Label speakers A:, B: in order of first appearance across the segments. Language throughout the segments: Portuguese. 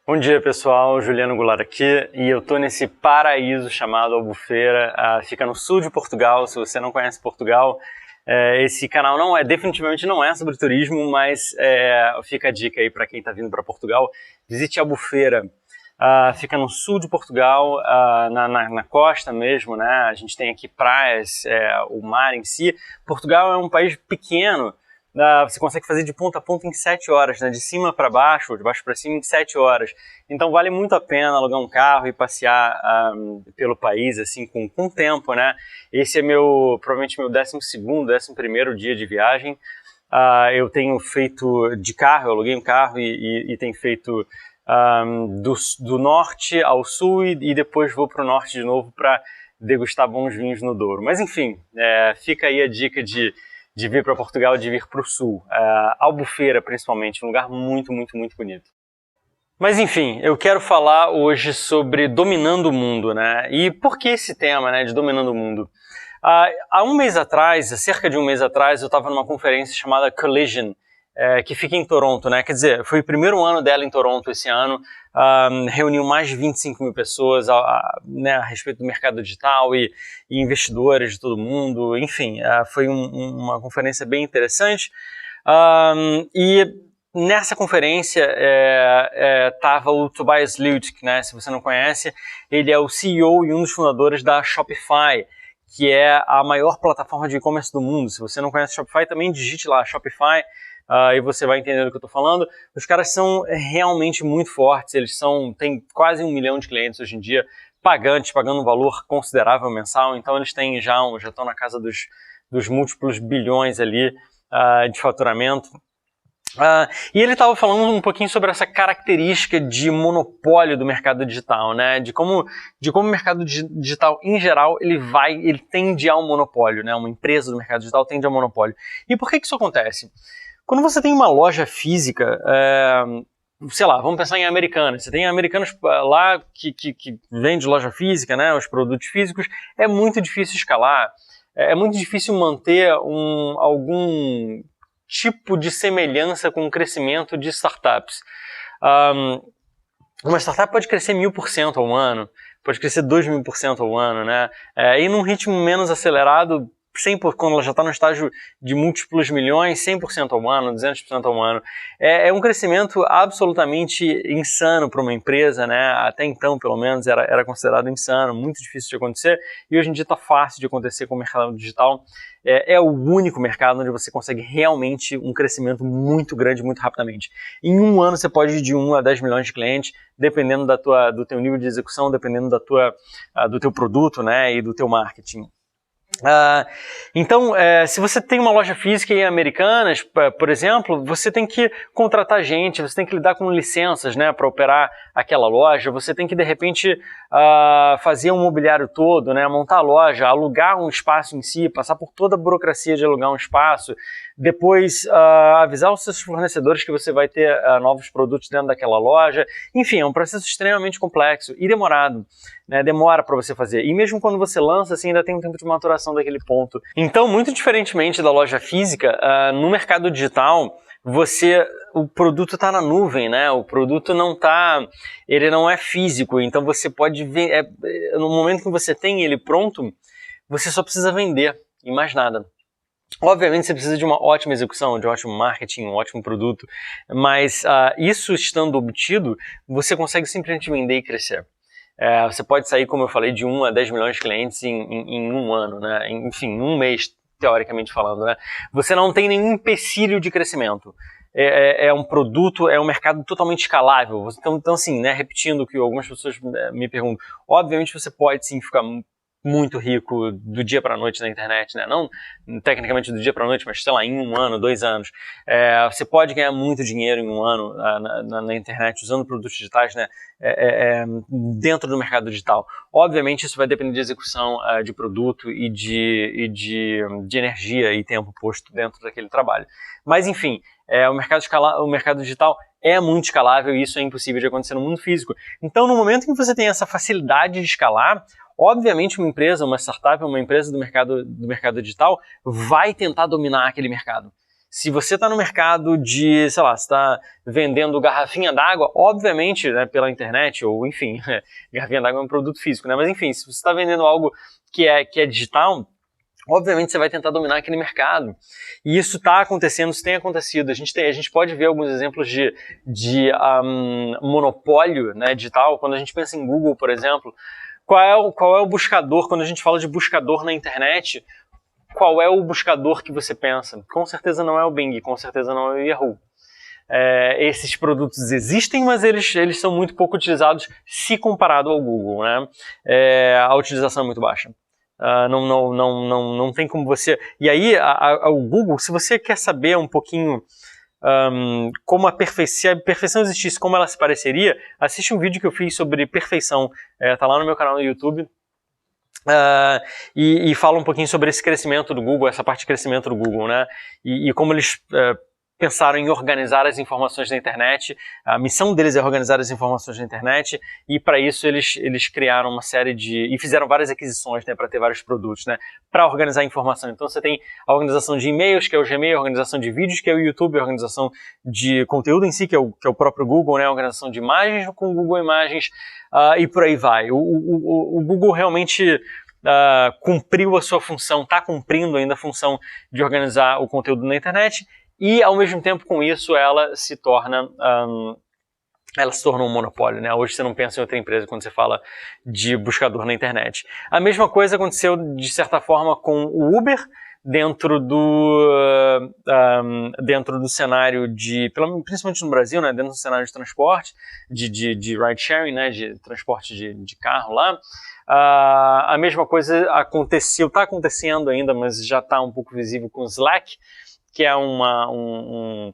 A: Bom dia pessoal, Juliano Goulart aqui e eu tô nesse paraíso chamado Albufeira, fica no sul de Portugal. Se você não conhece Portugal, esse canal definitivamente não é sobre turismo, mas fica a dica aí para quem está vindo para Portugal, visite Albufeira. Fica no sul de Portugal, na costa mesmo, né? A gente tem aqui praias, o mar em si. Portugal é um país pequeno. Você consegue fazer de ponta a ponta em 7 horas, né? De cima para baixo, de baixo para cima em 7 horas. Então vale muito a pena alugar um carro e passear pelo país assim com tempo, né? Esse é provavelmente meu 11º dia de viagem. Eu tenho feito de carro, eu aluguei um carro e tenho feito do norte ao sul e depois vou para o norte de novo para degustar bons vinhos no Douro. Mas enfim, fica aí a dica de vir para Portugal, de vir para o sul. Albufeira, principalmente, um lugar muito, muito, muito bonito. Mas enfim, eu quero falar hoje sobre dominando o mundo, né? E por que esse tema, né, de dominando o mundo? Há um mês atrás, cerca de um mês atrás, eu estava numa conferência chamada Collision, que fica em Toronto, né? Quer dizer, foi o primeiro ano dela em Toronto esse ano, reuniu mais de 25 mil pessoas né, a respeito do mercado digital e investidores de todo mundo, enfim, foi uma conferência bem interessante. E nessa conferência estava o Tobias Lütke, né? Se você não conhece, ele é o CEO e um dos fundadores da Shopify, que é a maior plataforma de e-commerce do mundo. Se você não conhece Shopify, também digite lá Shopify, e você vai entender do que eu estou falando. Os caras são realmente muito fortes, têm quase 1 milhão de clientes hoje em dia, pagando um valor considerável mensal, então eles já estão na casa dos múltiplos bilhões ali de faturamento. E ele estava falando um pouquinho sobre essa característica de monopólio do mercado digital, né? De como o mercado digital em geral ele tende a um monopólio, né? Uma empresa do mercado digital tende a um monopólio. E por que isso acontece? Quando você tem uma loja física, sei lá, vamos pensar em Americanas. Você tem Americanas lá que vende loja física, né? Os produtos físicos. É muito difícil escalar. É muito difícil manter algum tipo de semelhança com o crescimento de startups. Uma startup pode crescer 1000% ao ano, pode crescer 2000% ao ano, né? E num ritmo menos acelerado, quando ela já está no estágio de múltiplos milhões, 100% ao ano, 200% ao ano. É um crescimento absolutamente insano para uma empresa, né? Até então, pelo menos, era considerado insano, muito difícil de acontecer, e hoje em dia está fácil de acontecer com o mercado digital. É o único mercado onde você consegue realmente um crescimento muito grande, muito rapidamente. Em um ano você pode ir de 1 a 10 milhões de clientes, dependendo do teu nível de execução, dependendo do teu produto, né, e do teu marketing. Então, se você tem uma loja física em Americanas, por exemplo, você tem que contratar gente, você tem que lidar com licenças, né, para operar aquela loja, você tem que, de repente, fazer um mobiliário todo, né, montar a loja, alugar um espaço em si, passar por toda a burocracia de alugar um espaço, depois avisar os seus fornecedores que você vai ter novos produtos dentro daquela loja. Enfim, é um processo extremamente complexo e demorado, né? Demora para você fazer. E mesmo quando você lança, assim, ainda tem um tempo de maturação daquele ponto. Então, muito diferentemente da loja física, no mercado digital, o produto está na nuvem, né? O produto ele não é físico, então você pode ver, no momento que você tem ele pronto, você só precisa vender e mais nada. Obviamente você precisa de uma ótima execução, de um ótimo marketing, um ótimo produto, mas isso estando obtido, você consegue simplesmente vender e crescer. Você pode sair, como eu falei, de 1 a 10 milhões de clientes em um ano, né? Enfim, em um mês, teoricamente falando, né? Você não tem nenhum empecilho de crescimento. É um produto, é um mercado totalmente escalável. Então assim, né, repetindo o que algumas pessoas me perguntam, obviamente você pode sim ficar muito rico do dia para a noite na internet, né? Não tecnicamente do dia para a noite, mas sei lá, em 1 ano, 2 anos. Você pode ganhar muito dinheiro em 1 ano na internet usando produtos digitais, né? Dentro do mercado digital. Obviamente isso vai depender de execução de produto e de energia e tempo posto dentro daquele trabalho. Mas enfim, o mercado digital é muito escalável e isso é impossível de acontecer no mundo físico. Então, no momento em que você tem essa facilidade de escalar, obviamente uma empresa, uma startup, uma empresa do mercado digital vai tentar dominar aquele mercado. Se você está no mercado de, sei lá, você está vendendo garrafinha d'água, obviamente, né, pela internet, ou enfim, garrafinha d'água é um produto físico, né? Mas enfim, se você está vendendo algo que é digital, obviamente você vai tentar dominar aquele mercado. E isso está acontecendo, isso tem acontecido. A gente pode ver alguns exemplos de monopólio, né, digital. Quando a gente pensa em Google, por exemplo, qual é o buscador, quando a gente fala de buscador na internet, qual é o buscador que você pensa? Com certeza não é o Bing, com certeza não é o Yahoo. Esses produtos existem, mas eles são muito pouco utilizados se comparado ao Google, né? A utilização é muito baixa. Não tem como você... E aí, o Google, se você quer saber um pouquinho como se a perfeição existisse, como ela se pareceria, assiste um vídeo que eu fiz sobre perfeição. Tá lá no meu canal no YouTube. E fala um pouquinho sobre esse crescimento do Google, essa parte de crescimento do Google, né? E como eles pensaram em organizar as informações da internet. A missão deles é organizar as informações da internet, e para isso eles criaram uma série e fizeram várias aquisições, né, para ter vários produtos, né, para organizar a informação. Então você tem a organização de e-mails, que é o Gmail, a organização de vídeos, que é o YouTube, a organização de conteúdo em si, que é o próprio Google, né, a organização de imagens com o Google Imagens, e por aí vai. O Google realmente cumpriu a sua função, está cumprindo ainda a função de organizar o conteúdo na internet, e ao mesmo tempo com isso ela se torna um monopólio, né? Hoje você não pensa em outra empresa quando você fala de buscador na internet. A mesma coisa aconteceu de certa forma com o Uber dentro do cenário principalmente no Brasil, né? Dentro do cenário de transporte, de ride sharing, né? De transporte de carro lá. A mesma coisa está acontecendo ainda, mas já está um pouco visível com o Slack, que é um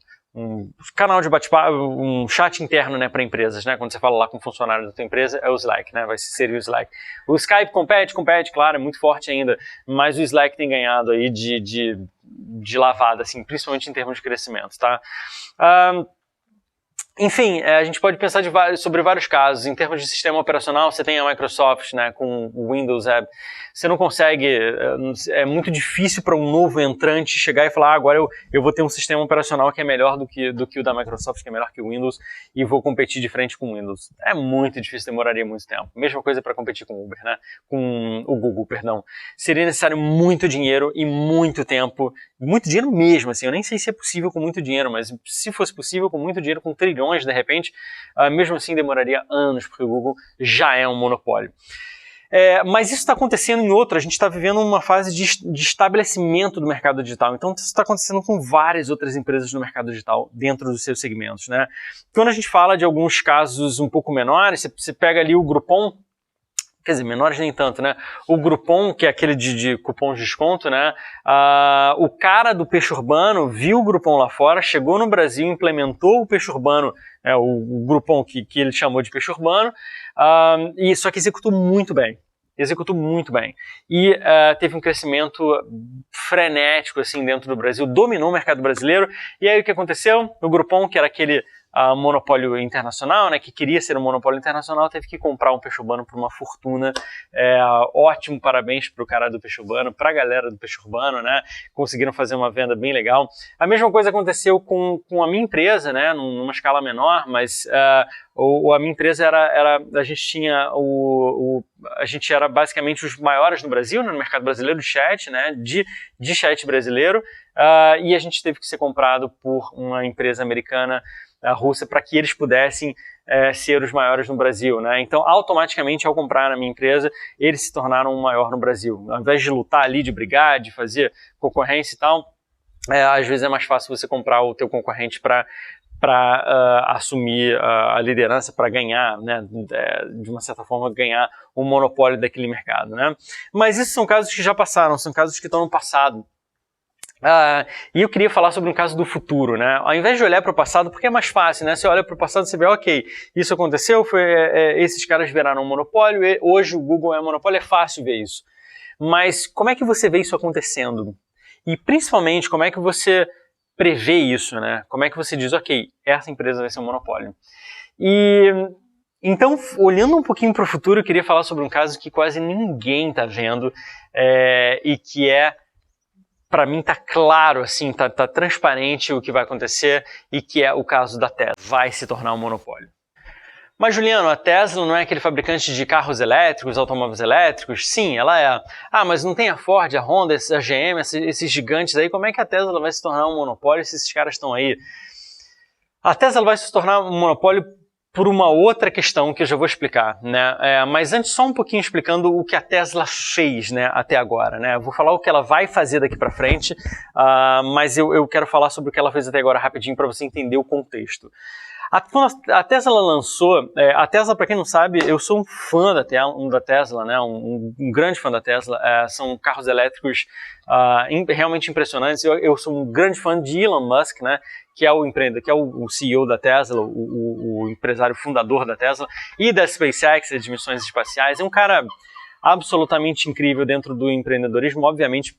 A: canal de bate-papo, um chat interno, né, para empresas, né? Quando você fala lá com funcionários da tua empresa, é o Slack, né? Vai ser o Slack. O Skype compete, claro, é muito forte ainda, mas o Slack tem ganhado aí de lavada, assim, principalmente em termos de crescimento, tá? Enfim, a gente pode pensar sobre vários casos. Em termos de sistema operacional, você tem a Microsoft, né, com o Windows. Você não consegue, é muito difícil para um novo entrante chegar e falar, agora eu vou ter um sistema operacional que é melhor do que o da Microsoft, que é melhor que o Windows, e vou competir de frente com o Windows. É muito difícil, demoraria muito tempo. Mesma coisa para competir com o Uber, né? Com o Google, perdão. Seria necessário muito dinheiro e muito tempo, muito dinheiro mesmo, assim. Eu nem sei se é possível com muito dinheiro, mas se fosse possível com muito dinheiro, com trilhões, de repente, mesmo assim demoraria anos, porque o Google já é um monopólio. Mas isso está acontecendo a gente está vivendo uma fase de estabelecimento do mercado digital. Então isso está acontecendo com várias outras empresas no mercado digital dentro dos seus segmentos, né? Quando a gente fala de alguns casos um pouco menores, você pega ali o Groupon, quer dizer, menores nem tanto, né? O Groupon, que é aquele de cupom de desconto, né? O cara do peixe urbano viu o Groupon lá fora, chegou no Brasil, implementou o peixe urbano, o Groupon que ele chamou de peixe urbano, e só que executou muito bem. E teve um crescimento frenético assim, dentro do Brasil, dominou o mercado brasileiro. E aí o que aconteceu? O Groupon, que era aquele monopólio internacional, né, que queria ser um monopólio internacional, teve que comprar um peixe urbano por uma fortuna. Ótimo, parabéns para o cara do peixe urbano, para a galera do peixe urbano, né, conseguiram fazer uma venda bem legal. A mesma coisa aconteceu com a minha empresa, né, numa escala menor, mas a minha empresa a gente era basicamente os maiores no Brasil, né, no mercado brasileiro de chat, né, de chat brasileiro, e a gente teve que ser comprado por uma empresa americana, a Rússia, para que eles pudessem ser os maiores no Brasil, né? Então, automaticamente, ao comprar a minha empresa, eles se tornaram o maior no Brasil. Ao invés de lutar ali, de brigar, de fazer concorrência e tal, às vezes é mais fácil você comprar o teu concorrente para assumir a liderança, para ganhar, né, de uma certa forma, ganhar o monopólio daquele mercado, né? Mas esses são casos que já passaram, são casos que estão no passado. E eu queria falar sobre um caso do futuro, né? Ao invés de olhar para o passado, porque é mais fácil, né? Você olha para o passado e você vê, ok, isso aconteceu, esses caras viraram um monopólio, hoje o Google é um monopólio, é fácil ver isso. Mas como é que você vê isso acontecendo? E principalmente, como é que você prevê isso, né? Como é que você diz, ok, essa empresa vai ser um monopólio? Então, olhando um pouquinho para o futuro, eu queria falar sobre um caso que quase ninguém está vendo, e que é para mim tá claro, assim, tá transparente o que vai acontecer e que é o caso da Tesla. Vai se tornar um monopólio. Mas, Juliano, a Tesla não é aquele fabricante de carros elétricos, automóveis elétricos? Sim, ela é. Ah, mas não tem a Ford, a Honda, a GM, esses gigantes aí. Como é que a Tesla vai se tornar um monopólio se esses caras estão aí? A Tesla vai se tornar um monopólio por uma outra questão que eu já vou explicar, né? Mas antes, só um pouquinho explicando o que a Tesla fez, né, até agora, né? Eu vou falar o que ela vai fazer daqui para frente, mas eu quero falar sobre o que ela fez até agora rapidinho para você entender o contexto. Quando a Tesla lançou, a Tesla, para quem não sabe, eu sou um fã da Tesla, né? Um grande fã da Tesla. São carros elétricos realmente impressionantes. Eu sou um grande fã de Elon Musk, né? Que é o empreendedor, que é o CEO da Tesla, o empresário fundador da Tesla e da SpaceX, de missões espaciais. É um cara absolutamente incrível dentro do empreendedorismo. Obviamente,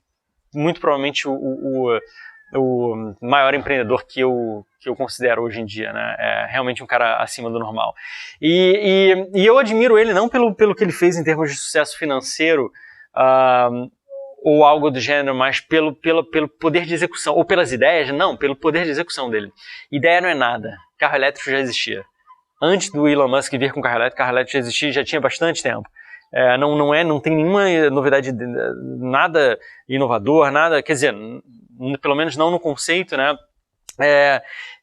A: muito provavelmente o maior empreendedor que eu considero hoje em dia, né? É realmente um cara acima do normal. E eu admiro ele não pelo que ele fez em termos de sucesso financeiro ou algo do gênero, mas pelo poder de execução, ou pelas ideias, não, pelo poder de execução dele. Ideia não é nada. Carro elétrico já existia. Antes do Elon Musk vir com carro elétrico já existia, já tinha bastante tempo. Não tem nenhuma novidade, nada inovador, nada, quer dizer, pelo menos não no conceito, né?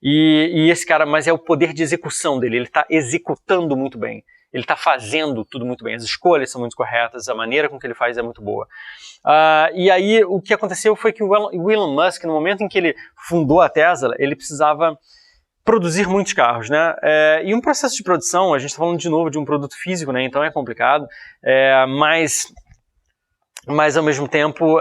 A: E esse cara, mas é o poder de execução dele, ele está executando muito bem, ele está fazendo tudo muito bem, as escolhas são muito corretas, a maneira com que ele faz é muito boa. E aí o que aconteceu foi que o Elon Musk, no momento em que ele fundou a Tesla, ele precisava produzir muitos carros, né? E um processo de produção, a gente está falando de novo de um produto físico, né? Então é complicado, mas ao mesmo tempo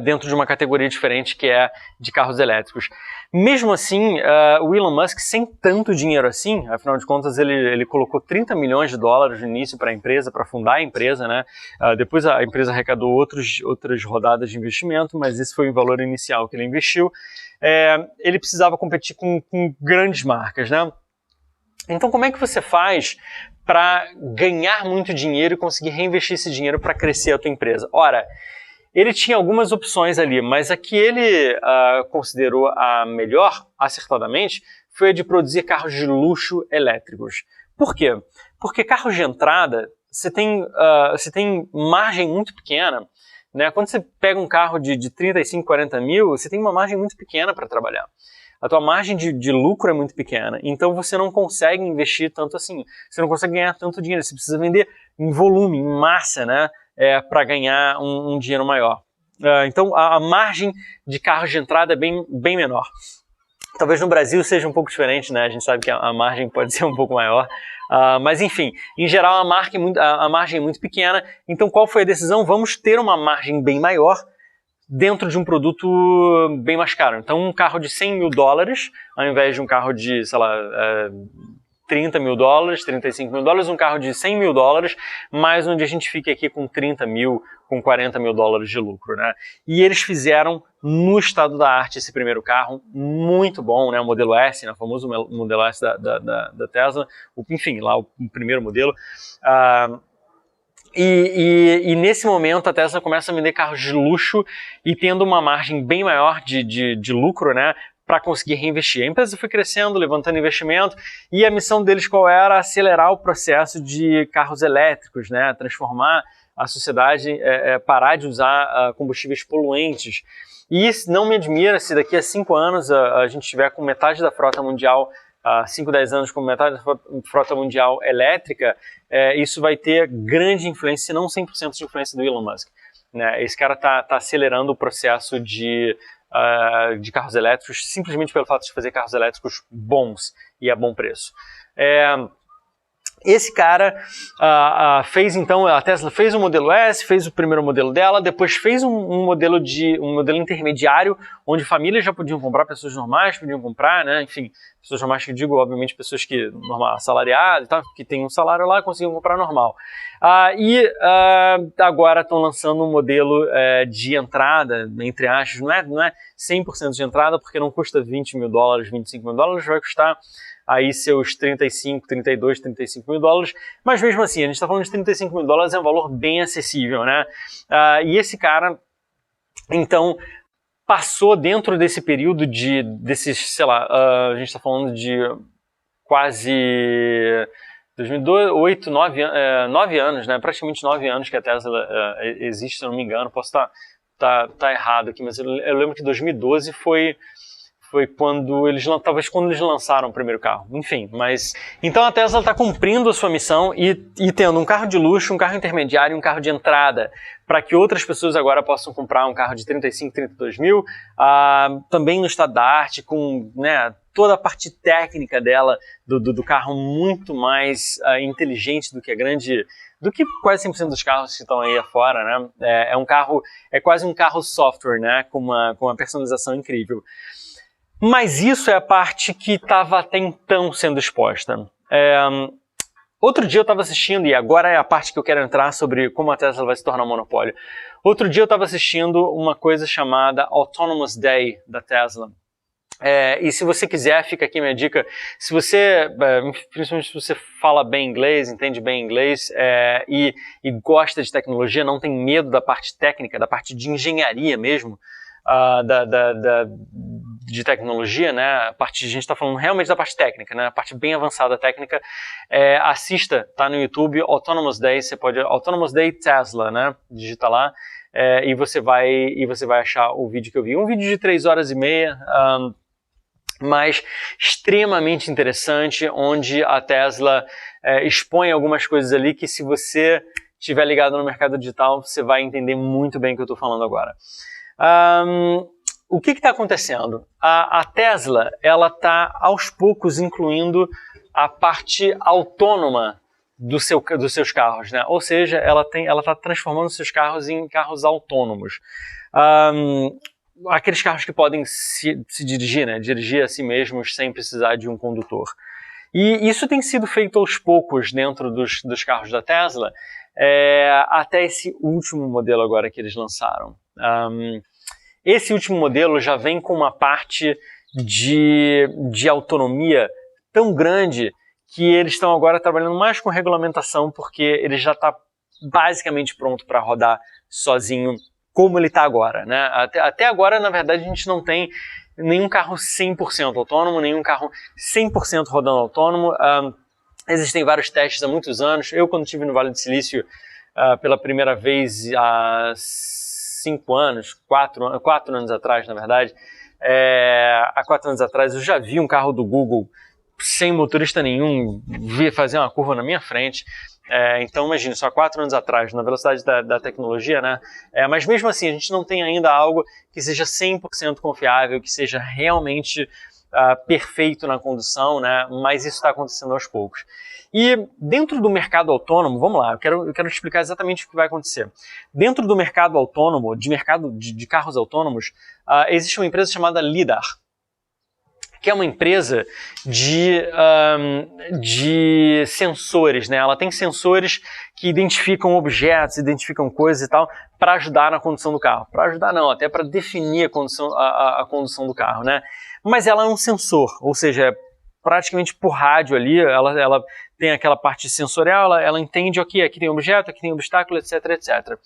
A: dentro de uma categoria diferente que é de carros elétricos. Mesmo assim, o Elon Musk, sem tanto dinheiro assim, afinal de contas ele colocou 30 milhões de dólares no início para a empresa, para fundar a empresa, né? Depois a empresa arrecadou outras rodadas de investimento, mas esse foi o valor inicial que ele investiu. Ele precisava competir com grandes marcas, né? Então como é que você faz para ganhar muito dinheiro e conseguir reinvestir esse dinheiro para crescer a tua empresa? Ora, ele tinha algumas opções ali, mas a que ele considerou a melhor, acertadamente, foi a de produzir carros de luxo elétricos. Por quê? Porque carros de entrada, você tem margem muito pequena, né? Quando você pega um carro de 35, 40 mil, você tem uma margem muito pequena para trabalhar. A tua margem de lucro é muito pequena, então você não consegue investir tanto assim, você não consegue ganhar tanto dinheiro, você precisa vender em volume, em massa, né, para ganhar um dinheiro maior. Então a margem de carros de entrada é bem menor. Talvez no Brasil seja um pouco diferente, né, a gente sabe que a margem pode ser um pouco maior, mas enfim, em geral a margem é muito pequena, então qual foi a decisão? Vamos ter uma margem bem maior dentro de um produto bem mais caro. Então um carro de 100 mil dólares, ao invés de um carro de, sei lá, 30 mil dólares, 35 mil dólares, um carro de 100 mil dólares, mas onde a gente fica aqui com 30 mil, com 40 mil dólares de lucro, né? E eles fizeram no estado da arte esse primeiro carro, muito bom, né? O modelo S, né? O famoso modelo S da Tesla, enfim, lá o primeiro modelo. E nesse momento a Tesla começa a vender carros de luxo e tendo uma margem bem maior de lucro, né, para conseguir reinvestir. A empresa foi crescendo, levantando investimento, e a missão deles qual era? Acelerar o processo de carros elétricos, né, transformar a sociedade, parar de usar combustíveis poluentes. E isso não me admira se daqui a 5 anos a gente tiver com metade da frota mundial, 5, 10 anos com metade da frota mundial elétrica, isso vai ter grande influência, se não 100% de influência do Elon Musk, né? Esse cara está acelerando o processo de carros elétricos simplesmente pelo fato de fazer carros elétricos bons e a bom preço. Esse cara fez então, a Tesla fez o modelo S, fez o primeiro modelo dela, depois fez um modelo intermediário, onde famílias já podiam comprar, pessoas normais podiam comprar, né? Enfim, pessoas normais que eu digo, obviamente, pessoas que assalariadas e tal, que têm um salário lá, conseguiam comprar normal. Agora estão lançando um modelo de entrada, entre aspas, não é 100% de entrada, porque não custa 20 mil dólares, 25 mil dólares, vai custar aí seus 35, 32, 35 mil dólares, mas mesmo assim, a gente está falando de 35 mil dólares, é um valor bem acessível, né? E esse cara, então, passou dentro desse período desses, sei lá, a gente está falando de quase 2008, 9 anos, né? Praticamente 9 anos que a Tesla existe, se eu não me engano. Posso tá errado aqui, mas eu lembro que 2012 foi quando talvez quando eles lançaram o primeiro carro. Enfim, mas então a Tesla está cumprindo a sua missão e tendo um carro de luxo, um carro intermediário e um carro de entrada para que outras pessoas agora possam comprar um carro de 35, 32 mil, também no estado da arte, com, né, toda a parte técnica dela, do carro muito mais inteligente do que quase 100% dos carros que estão aí afora, né? É quase um carro software, né? Com uma personalização incrível. Mas isso é a parte que estava até então sendo exposta. Outro dia eu estava assistindo, e agora é a parte que eu quero entrar sobre como a Tesla vai se tornar um monopólio. Outro dia eu estava assistindo uma coisa chamada Autonomous Day da Tesla. E se você quiser, fica aqui minha dica. Se você, principalmente se você fala bem inglês, entende bem inglês e gosta de tecnologia, não tem medo da parte técnica, da parte de engenharia mesmo, de tecnologia, né? A gente está falando realmente da parte técnica, né? A parte bem avançada técnica. Assista, tá no YouTube, Autonomous Day, você pode Autonomous Day Tesla, né? Digita lá e você vai achar o vídeo que eu vi. Um vídeo de 3 horas e meia, mas extremamente interessante, onde a Tesla expõe algumas coisas ali que, se você estiver ligado no mercado digital, você vai entender muito bem o que eu estou falando agora. O que está acontecendo? A Tesla, ela está aos poucos incluindo a parte autônoma dos seus carros, né? Ou seja, ela está transformando seus carros em carros autônomos. Aqueles carros que podem se dirigir, né? Dirigir a si mesmos sem precisar de um condutor. E isso tem sido feito aos poucos dentro dos carros da Tesla, até esse último modelo agora que eles lançaram. Esse último modelo já vem com uma parte de autonomia tão grande que eles estão agora trabalhando mais com regulamentação, porque ele já está basicamente pronto para rodar sozinho, como ele está agora, né? Até agora, na verdade, a gente não tem nenhum carro 100% autônomo, nenhum carro 100% rodando autônomo. Existem vários testes há muitos anos. Eu, quando estive no Vale do Silício pela primeira vez há 5 anos, 4 anos atrás, na verdade, há 4 anos atrás eu já vi um carro do Google sem motorista nenhum fazer uma curva na minha frente. Então imagine, só 4 anos atrás, na velocidade da tecnologia, né? Mas mesmo assim, a gente não tem ainda algo que seja 100% confiável, que seja realmente perfeito na condução, né? Mas isso está acontecendo aos poucos. E dentro do mercado autônomo, vamos lá, eu quero explicar exatamente o que vai acontecer. Dentro do mercado autônomo, de carros autônomos, existe uma empresa chamada Lidar, que é uma empresa de sensores, né? Ela tem sensores que identificam objetos, identificam coisas e tal, para ajudar na condução do carro. Para ajudar não, até para definir a condução do carro, né? Mas ela é um sensor, ou seja, praticamente por rádio ali, ela tem aquela parte sensorial, ela entende, ok, aqui tem objeto, aqui tem obstáculo, etc, etc.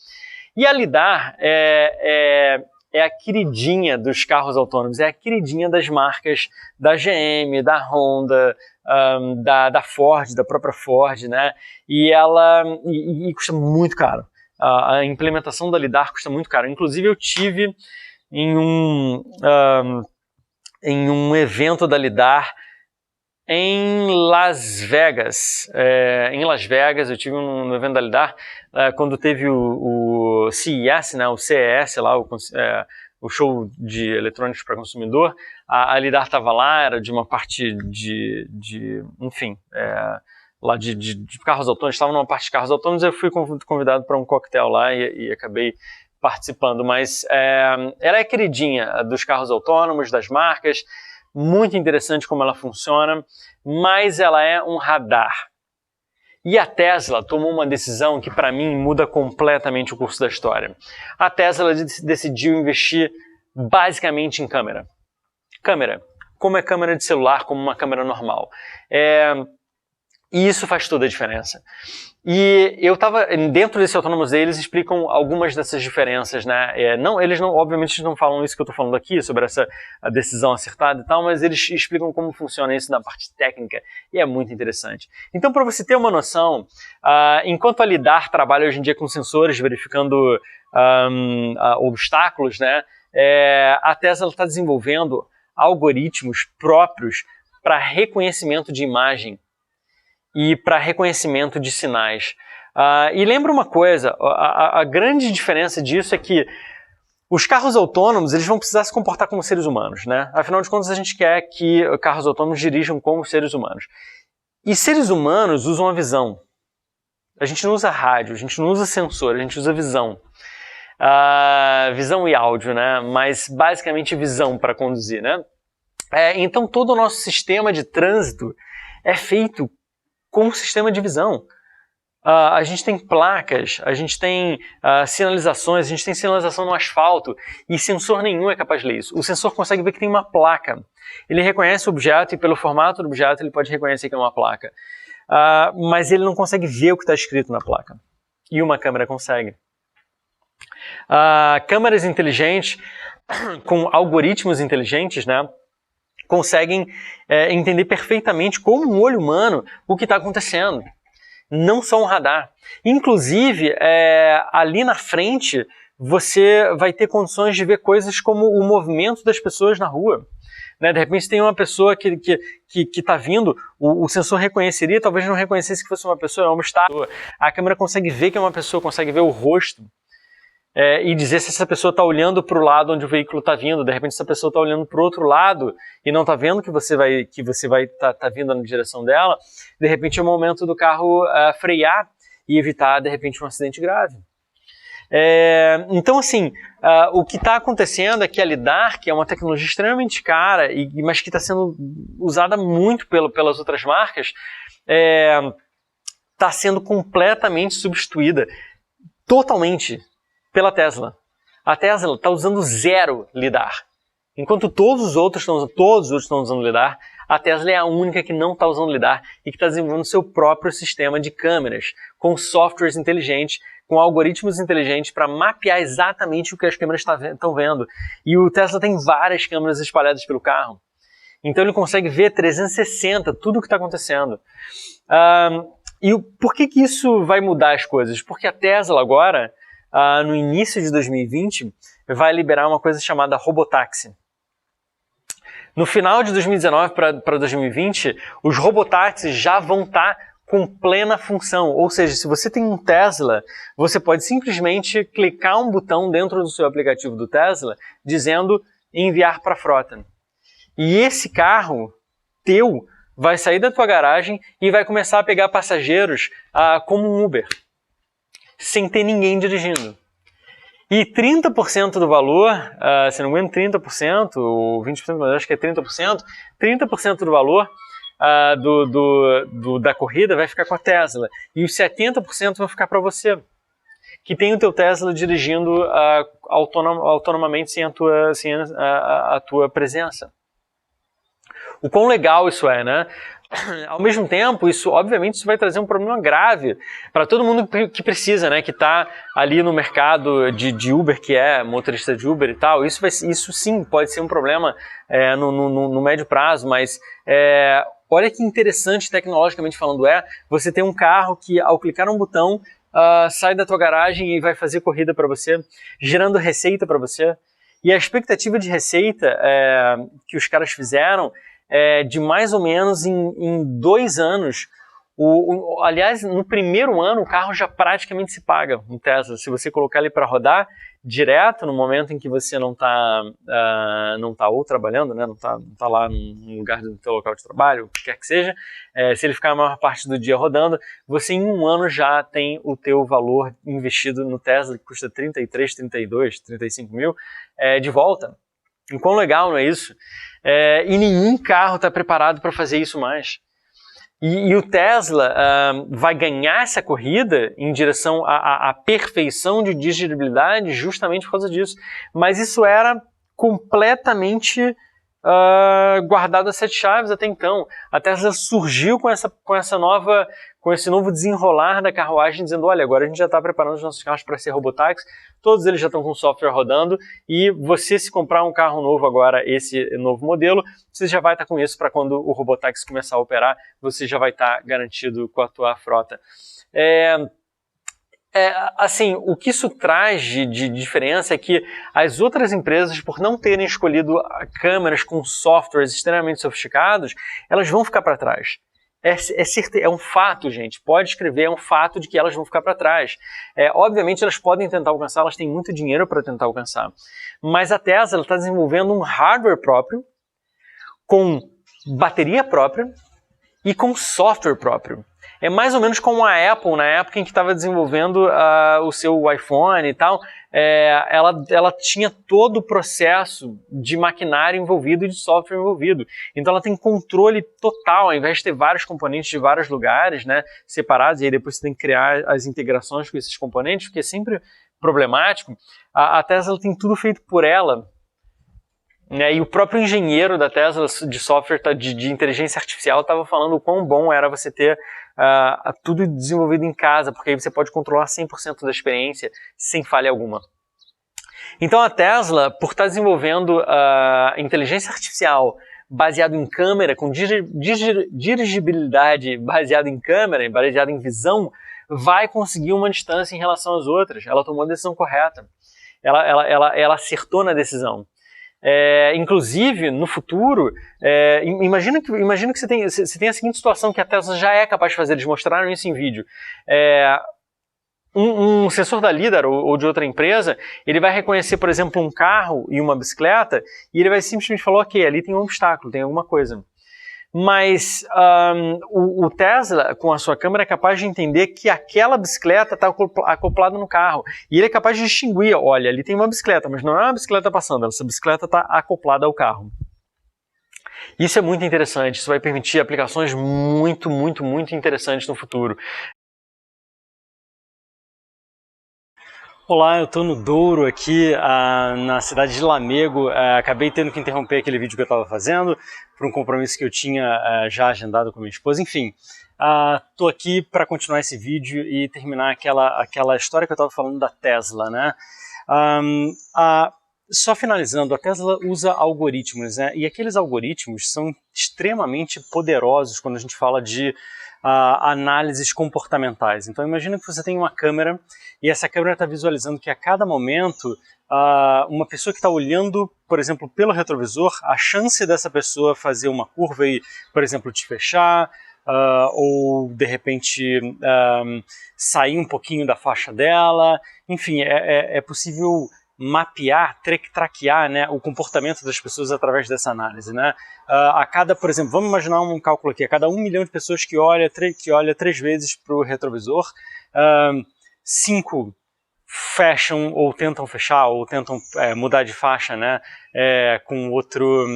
A: E a Lidar é a queridinha dos carros autônomos, é a queridinha das marcas da GM, da Honda, da Ford, da própria Ford, né? E custa muito caro. A implementação da Lidar custa muito caro. Inclusive eu tive em um evento da Lidar em Las Vegas. Em Las Vegas, eu tive no evento da Lidar, quando teve o CES, né, o CES, lá, o show de eletrônicos para consumidor. A Lidar estava lá, era de uma parte enfim, lá de carros autônomos, estava numa parte de carros autônomos. Eu fui convidado para um coquetel lá e acabei participando, mas ela é queridinha dos carros autônomos, das marcas. Muito interessante como ela funciona, mas ela é um radar. E a Tesla tomou uma decisão que, para mim, muda completamente o curso da história. A Tesla decidiu investir basicamente em câmera. Câmera, como é câmera de celular, como uma câmera normal. E isso faz toda a diferença. E eu estava dentro desse Autonomous Day, eles explicam algumas dessas diferenças, né? Eles não, obviamente, não falam isso que eu estou falando aqui, sobre essa decisão acertada e tal, mas eles explicam como funciona isso na parte técnica, e é muito interessante. Então, para você ter uma noção, enquanto a LiDAR trabalha hoje em dia com sensores, verificando obstáculos, né? A Tesla está desenvolvendo algoritmos próprios para reconhecimento de imagem e para reconhecimento de sinais. E lembra uma coisa, a grande diferença disso é que os carros autônomos eles vão precisar se comportar como seres humanos, né? Afinal de contas, a gente quer que carros autônomos dirijam como seres humanos. E seres humanos usam a visão. A gente não usa rádio, a gente não usa sensor, a gente usa visão. Visão e áudio, né? Mas basicamente visão para conduzir, né? Então todo o nosso sistema de trânsito é feito com um sistema de visão. A gente tem placas, a gente tem sinalizações, a gente tem sinalização no asfalto e sensor nenhum é capaz de ler isso. O sensor consegue ver que tem uma placa. Ele reconhece o objeto e pelo formato do objeto ele pode reconhecer que é uma placa. Mas ele não consegue ver o que está escrito na placa. E uma câmera consegue. Câmeras inteligentes, com algoritmos inteligentes, né? Conseguem entender perfeitamente como um olho humano o que está acontecendo. Não só um radar. Inclusive, ali na frente, você vai ter condições de ver coisas como o movimento das pessoas na rua. Né? De repente tem uma pessoa que está vindo, o sensor reconheceria, talvez não reconhecesse que fosse uma pessoa, é uma estátua. A câmera consegue ver que é uma pessoa, consegue ver o rosto. E dizer se essa pessoa está olhando para o lado onde o veículo está vindo. De repente essa pessoa está olhando para o outro lado e não está vendo que você vai tá vindo na direção dela. De repente é o momento do carro frear e evitar de repente um acidente grave. Então assim, o que está acontecendo é que a LiDAR, que é uma tecnologia extremamente cara, mas que está sendo usada muito pelas outras marcas, está sendo completamente substituída, totalmente, pela Tesla. A Tesla está usando zero LiDAR. Enquanto todos os outros estão usando LiDAR, a Tesla é a única que não está usando LiDAR e que está desenvolvendo seu próprio sistema de câmeras, com softwares inteligentes, com algoritmos inteligentes para mapear exatamente o que as câmeras estão vendo. E o Tesla tem várias câmeras espalhadas pelo carro. Então ele consegue ver 360 tudo o que está acontecendo. E por que isso vai mudar as coisas? Porque a Tesla agora, no início de 2020, vai liberar uma coisa chamada robotáxi. No final de 2019 para 2020, os robotáxis já vão estar com plena função. Ou seja, se você tem um Tesla, você pode simplesmente clicar um botão dentro do seu aplicativo do Tesla, dizendo enviar para a frota. E esse carro teu vai sair da tua garagem e vai começar a pegar passageiros como um Uber, sem ter ninguém dirigindo. E 30% do valor, se não me engano 30%, ou 20%, mas acho que é 30%, 30% do valor da corrida vai ficar com a Tesla. E os 70% vão ficar para você, que tem o teu Tesla dirigindo autonomamente sem a tua presença. O quão legal isso é, né? Ao mesmo tempo, obviamente isso vai trazer um problema grave para todo mundo que precisa, né? Que está ali no mercado de Uber, que é motorista de Uber e tal. Isso sim pode ser um problema no médio prazo, mas olha que interessante tecnologicamente falando você ter um carro que ao clicar um botão sai da tua garagem e vai fazer corrida para você, gerando receita para você. E a expectativa de receita que os caras fizeram de mais ou menos em 2 anos. Aliás, no primeiro ano o carro já praticamente se paga, um Tesla. Se você colocar ele para rodar direto no momento em que você não está ou trabalhando, né, não tá lá no lugar do teu local de trabalho, o que quer que seja, se ele ficar a maior parte do dia rodando, você em 1 ano já tem o teu valor investido no Tesla, que custa 33, 32, 35 mil, de volta. E quão legal, não é isso? E nenhum carro está preparado para fazer isso mais. E o Tesla vai ganhar essa corrida em direção à perfeição de dirigibilidade justamente por causa disso. Mas isso era completamente guardado a 7 chaves até então. A Tesla surgiu com esse novo desenrolar da carruagem, dizendo, olha, agora a gente já está preparando os nossos carros para ser robotáxi, todos eles já estão com software rodando, e você, se comprar um carro novo agora, esse novo modelo, você já vai estar com isso para quando o robotáxi começar a operar, você já vai estar garantido com a tua frota. Assim, o que isso traz de diferença é que as outras empresas, por não terem escolhido câmeras com softwares extremamente sofisticados, elas vão ficar para trás. É um fato, gente. Pode escrever, é um fato de que elas vão ficar para trás. Obviamente, elas podem tentar alcançar, elas têm muito dinheiro para tentar alcançar. Mas a Tesla está desenvolvendo um hardware próprio, com bateria própria e com software próprio. É mais ou menos como a Apple, na época em que estava desenvolvendo o seu iPhone e tal, ela tinha todo o processo de maquinário envolvido e de software envolvido. Então ela tem controle total, ao invés de ter vários componentes de vários lugares, né, separados, e aí depois você tem que criar as integrações com esses componentes, porque é sempre problemático. A Tesla tem tudo feito por ela. E o próprio engenheiro da Tesla de software de inteligência artificial estava falando o quão bom era você ter tudo desenvolvido em casa, porque aí você pode controlar 100% da experiência sem falha alguma. Então a Tesla, por estar desenvolvendo inteligência artificial baseado em câmera, com dirigibilidade baseada em câmera, baseada em visão, vai conseguir uma distância em relação às outras. Ela tomou a decisão correta. Ela acertou na decisão. Inclusive, no futuro, imagina que você tem a seguinte situação que a Tesla já é capaz de fazer, eles mostraram isso em vídeo. Um sensor da LiDAR ou de outra empresa, ele vai reconhecer, por exemplo, um carro e uma bicicleta, e ele vai simplesmente falar, ok, ali tem um obstáculo, tem alguma coisa. Mas o Tesla, com a sua câmera, é capaz de entender que aquela bicicleta está acoplada no carro. E ele é capaz de distinguir, olha, ali tem uma bicicleta, mas não é uma bicicleta passando, essa bicicleta está acoplada ao carro. Isso é muito interessante, isso vai permitir aplicações muito, muito, muito interessantes no futuro. Olá, eu estou no Douro aqui na cidade de Lamego. Acabei tendo que interromper aquele vídeo que eu estava fazendo por um compromisso que eu tinha já agendado com a minha esposa. Enfim, estou aqui para continuar esse vídeo e terminar aquela história que eu estava falando da Tesla, né? Só finalizando, a Tesla usa algoritmos, né? E aqueles algoritmos são extremamente poderosos quando a gente fala de análises comportamentais. Então imagina que você tem uma câmera e essa câmera está visualizando que a cada momento uma pessoa que está olhando, por exemplo, pelo retrovisor, a chance dessa pessoa fazer uma curva e, por exemplo, te fechar, ou de repente sair um pouquinho da faixa dela, enfim, é possível mapear, traquear, né, o comportamento das pessoas através dessa análise, né? A cada, por exemplo, vamos imaginar um cálculo aqui, a cada 1 milhão de pessoas que olha 3 vezes para o retrovisor, 5 fecham ou tentam fechar ou tentam mudar de faixa, né, com outro,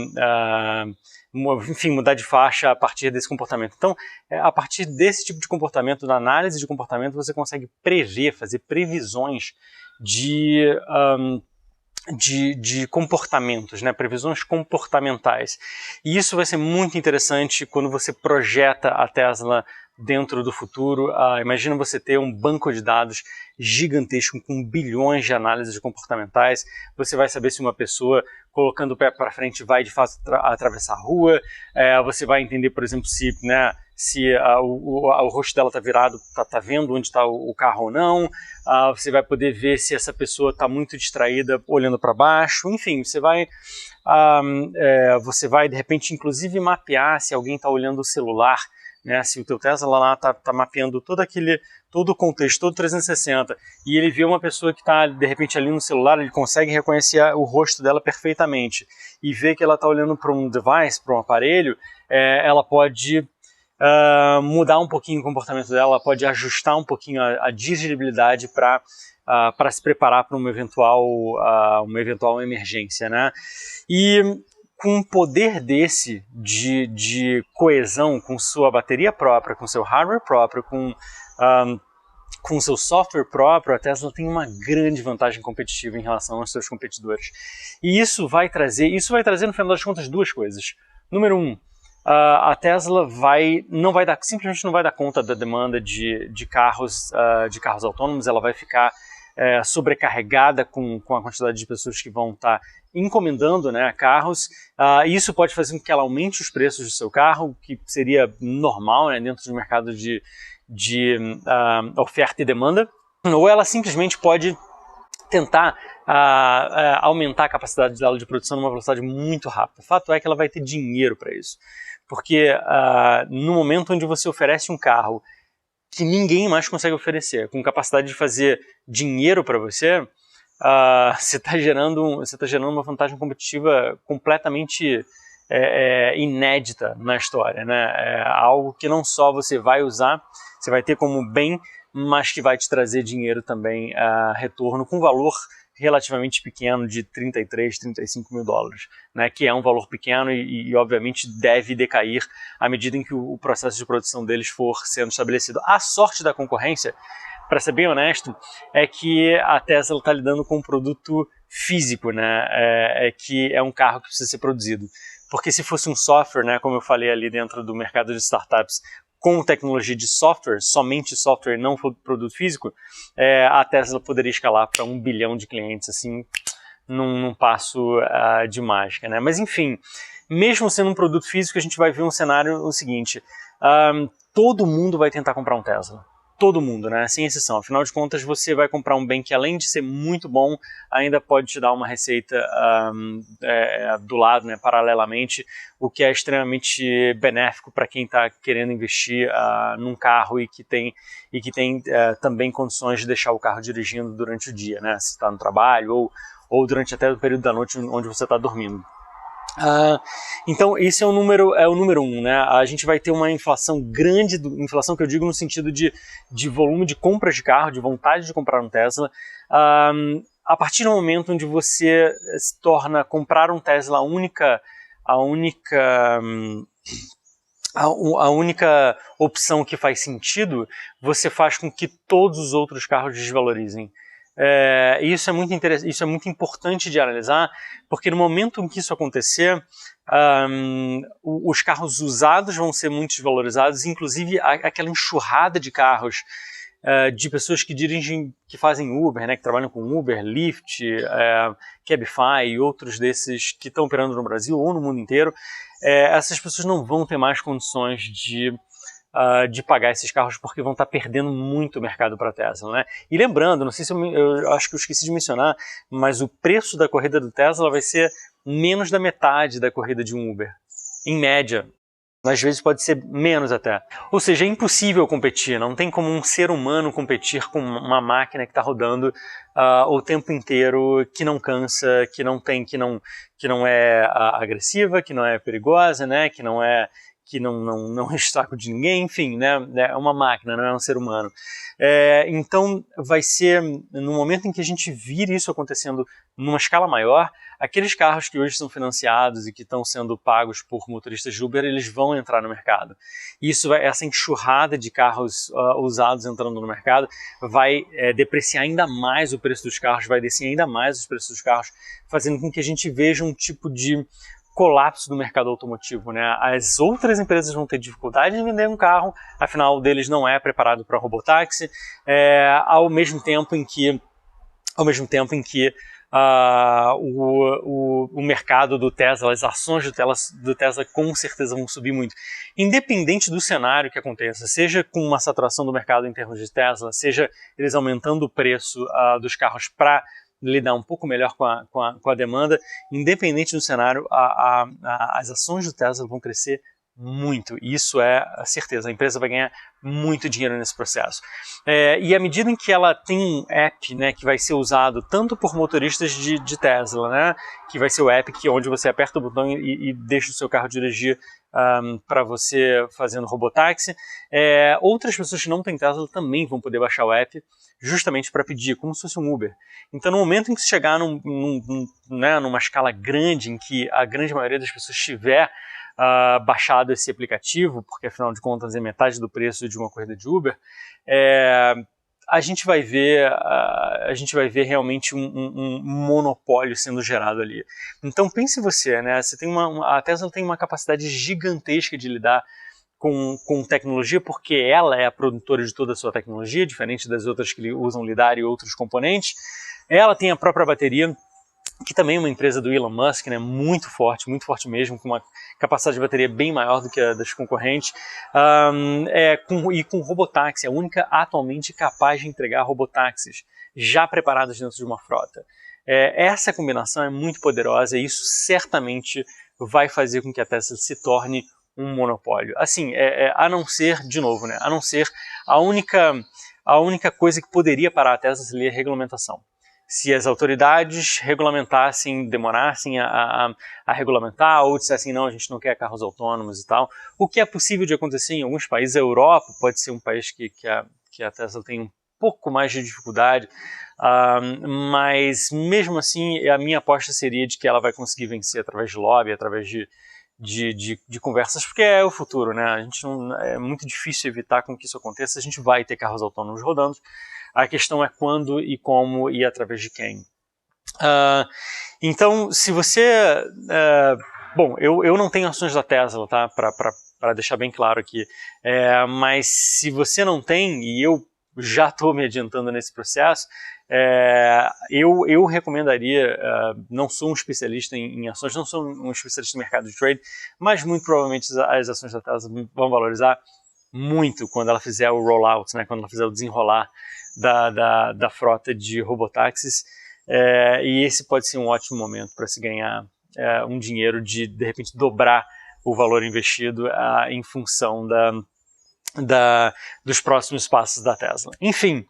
A: enfim, mudar de faixa a partir desse comportamento. Então, a partir desse tipo de comportamento, da análise de comportamento, você consegue prever, fazer previsões de comportamentos, né? Previsões comportamentais. E isso vai ser muito interessante quando você projeta a Tesla dentro do futuro. Imagina você ter um banco de dados gigantesco com bilhões de análises comportamentais. Você vai saber se uma pessoa colocando o pé para frente vai de fato atravessar a rua. Você vai entender, por exemplo, se o rosto dela está virado, está vendo onde está o carro ou não. Você vai poder ver se essa pessoa está muito distraída olhando para baixo. Enfim, você vai de repente inclusive mapear se alguém está olhando o celular, né? Se o teu Tesla lá está mapeando todo o contexto, todo 360, e ele vê uma pessoa que está de repente ali no celular, ele consegue reconhecer o rosto dela perfeitamente e vê que ela está olhando para um device, para um aparelho, ela pode mudar um pouquinho o comportamento dela, pode ajustar um pouquinho a dirigibilidade para se preparar para uma eventual emergência, né? E com um poder desse de coesão, com sua bateria própria, com seu hardware próprio, com com seu software próprio, a Tesla tem uma grande vantagem competitiva em relação aos seus competidores. E isso vai trazer no final das contas duas coisas. Número um, a Tesla simplesmente não vai dar conta da demanda de carros autônomos, ela vai ficar sobrecarregada com a quantidade de pessoas que vão estar encomendando, né, carros. Isso pode fazer com que ela aumente os preços do seu carro, que seria normal, né, dentro do mercado de oferta e demanda, ou ela simplesmente pode tentar aumentar a capacidade dela de produção numa velocidade muito rápida. O fato é que ela vai ter dinheiro para isso, porque no momento onde você oferece um carro que ninguém mais consegue oferecer, com capacidade de fazer dinheiro para você, você está gerando uma vantagem competitiva completamente inédita na história, né? Algo que não só você vai usar, você vai ter como bem, mas que vai te trazer dinheiro também, retorno com valor relativamente pequeno de 33, 35 mil dólares, né, que é um valor pequeno e obviamente deve decair à medida em que o processo de produção deles for sendo estabelecido. A sorte da concorrência, para ser bem honesto, é que a Tesla está lidando com um produto físico, né, que é um carro que precisa ser produzido. Porque se fosse um software, né, como eu falei ali dentro do mercado de startups, com tecnologia de software, somente software, não produto físico, a Tesla poderia escalar para 1 bilhão de clientes, assim, num passo de mágica, né? Mas enfim, mesmo sendo um produto físico, a gente vai ver um cenário o seguinte, todo mundo vai tentar comprar um Tesla. Todo mundo, né? Sem exceção. Afinal de contas, você vai comprar um bem que, além de ser muito bom, ainda pode te dar uma receita do lado, né, paralelamente, o que é extremamente benéfico para quem está querendo investir num carro e que tem também condições de deixar o carro dirigindo durante o dia, né? Se está no trabalho ou durante até o período da noite onde você está dormindo. Então esse é o número um, né? A gente vai ter uma inflação grande, inflação que eu digo no sentido de volume de compras de carro, de vontade de comprar um Tesla, a partir do momento onde você se torna comprar um Tesla a única opção que faz sentido, você faz com que todos os outros carros desvalorizem. Isso é muito importante de analisar, porque no momento em que isso acontecer, os carros usados vão ser muito desvalorizados, inclusive aquela enxurrada de carros de pessoas que dirigem, que fazem Uber, né, que trabalham com Uber, Lyft, Cabify e outros desses que estão operando no Brasil ou no mundo inteiro. Essas pessoas não vão ter mais condições de pagar esses carros, porque vão estar perdendo muito mercado para a Tesla, né? E lembrando, não sei se eu acho que eu esqueci de mencionar, mas o preço da corrida do Tesla vai ser menos da metade da corrida de um Uber, em média. Às vezes pode ser menos até. Ou seja, é impossível competir, não tem como um ser humano competir com uma máquina que está rodando o tempo inteiro, que não cansa, que não é agressiva, que não é perigosa, né? Que não enche o saco de ninguém, enfim, né? É uma máquina, não é um ser humano. Então vai ser, no momento em que a gente vir isso acontecendo numa escala maior, aqueles carros que hoje são financiados e que estão sendo pagos por motoristas de Uber, eles vão entrar no mercado. Essa enxurrada de carros usados entrando no mercado vai depreciar ainda mais o preço dos carros, vai descer ainda mais os preços dos carros, fazendo com que a gente veja um tipo de colapso do mercado automotivo, né? As outras empresas vão ter dificuldade de vender um carro, afinal deles não é preparado para robotáxi, ao mesmo tempo em que o mercado do Tesla, as ações do Tesla com certeza vão subir muito. Independente do cenário que aconteça, seja com uma saturação do mercado em termos de Tesla, seja eles aumentando o preço dos carros para lidar um pouco melhor com a demanda, independente do cenário, as ações do Tesla vão crescer muito, isso é a certeza, a empresa vai ganhar muito dinheiro nesse processo. E à medida em que ela tem um app, né, que vai ser usado tanto por motoristas de Tesla, né, que vai ser o app onde você aperta o botão e deixa o seu carro dirigir para você fazendo robotáxi, outras pessoas que não têm Tesla também vão poder baixar o app justamente para pedir, como se fosse um Uber. Então no momento em que chegar numa escala grande, em que a grande maioria das pessoas tiver baixado esse aplicativo, porque afinal de contas é metade do preço de uma corrida de Uber, a gente vai ver realmente um monopólio sendo gerado ali. Então pense você, né? A Tesla tem uma capacidade gigantesca de lidar com tecnologia, porque ela é a produtora de toda a sua tecnologia, diferente das outras que usam lidar e outros componentes. Ela tem a própria bateria, que também é uma empresa do Elon Musk, né, muito forte mesmo, com uma capacidade de bateria bem maior do que a das concorrentes, e com robotáxi, a única atualmente capaz de entregar robotáxis já preparados dentro de uma frota. Essa combinação é muito poderosa e isso certamente vai fazer com que a Tesla se torne um monopólio. Assim, a não ser, de novo, né, a não ser a única coisa que poderia parar a Tesla seria a regulamentação. Se as autoridades regulamentassem, demorassem a regulamentar, ou dissessem não, a gente não quer carros autônomos e tal, o que é possível de acontecer em alguns países. A Europa pode ser um país que a Tesla tem um pouco mais de dificuldade, mas mesmo assim a minha aposta seria de que ela vai conseguir vencer através de lobby, através de conversas, porque é o futuro, né? A gente não, é muito difícil evitar com que isso aconteça, a gente vai ter carros autônomos rodando. A questão é quando e como e através de quem. Então, se você... bom, eu não tenho ações da Tesla, tá? Para deixar bem claro aqui. Mas se você não tem, e eu já estou me adiantando nesse processo, eu recomendaria, não sou um especialista em ações, não sou um especialista em mercado de trade, mas muito provavelmente as ações da Tesla vão valorizar muito quando ela fizer o rollout, né? Quando ela fizer o desenrolar da frota de robotáxis, e esse pode ser um ótimo momento para se ganhar um dinheiro de repente dobrar o valor investido em função dos próximos passos da Tesla. Enfim,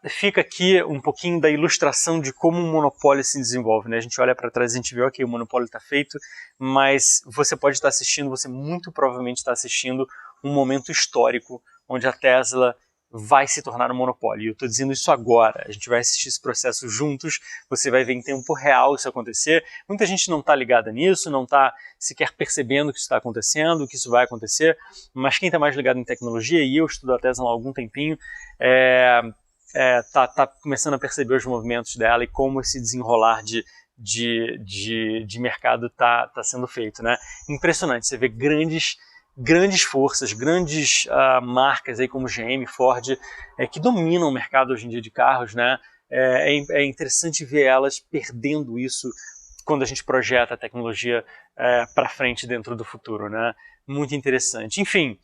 A: fica aqui um pouquinho da ilustração de como um monopólio se desenvolve, né? A gente olha para trás e a gente vê, ok, o monopólio está feito, mas você pode estar assistindo, você muito provavelmente está assistindo um momento histórico onde a Tesla vai se tornar um monopólio. E eu estou dizendo isso agora. A gente vai assistir esse processo juntos, você vai ver em tempo real isso acontecer. Muita gente não está ligada nisso, não está sequer percebendo que isso está acontecendo, que isso vai acontecer, mas quem está mais ligado em tecnologia, e eu estudo a Tesla há algum tempinho, tá começando a perceber os movimentos dela e como esse desenrolar de mercado tá sendo feito, né? Impressionante, você vê grandes forças, grandes marcas aí como GM, Ford, que dominam o mercado hoje em dia de carros, né? É interessante ver elas perdendo isso quando a gente projeta a tecnologia para frente dentro do futuro, né? Muito interessante. Enfim,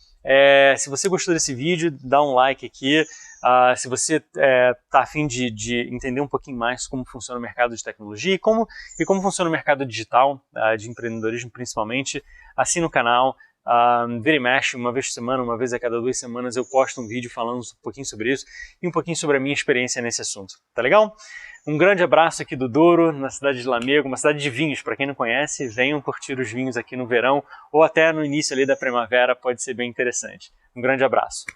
A: se você gostou desse vídeo, dá um like aqui. Se você está a fim de entender um pouquinho mais como funciona o mercado de tecnologia e como funciona o mercado digital, de empreendedorismo principalmente, assina o canal. Vira e mexe, uma vez por semana, uma vez a cada 2 semanas eu posto um vídeo falando um pouquinho sobre isso e um pouquinho sobre a minha experiência nesse assunto, tá legal? Um grande abraço aqui do Douro, na cidade de Lamego, uma cidade de vinhos, para quem não conhece, venham curtir os vinhos aqui no verão ou até no início ali da primavera, pode ser bem interessante. Um grande abraço.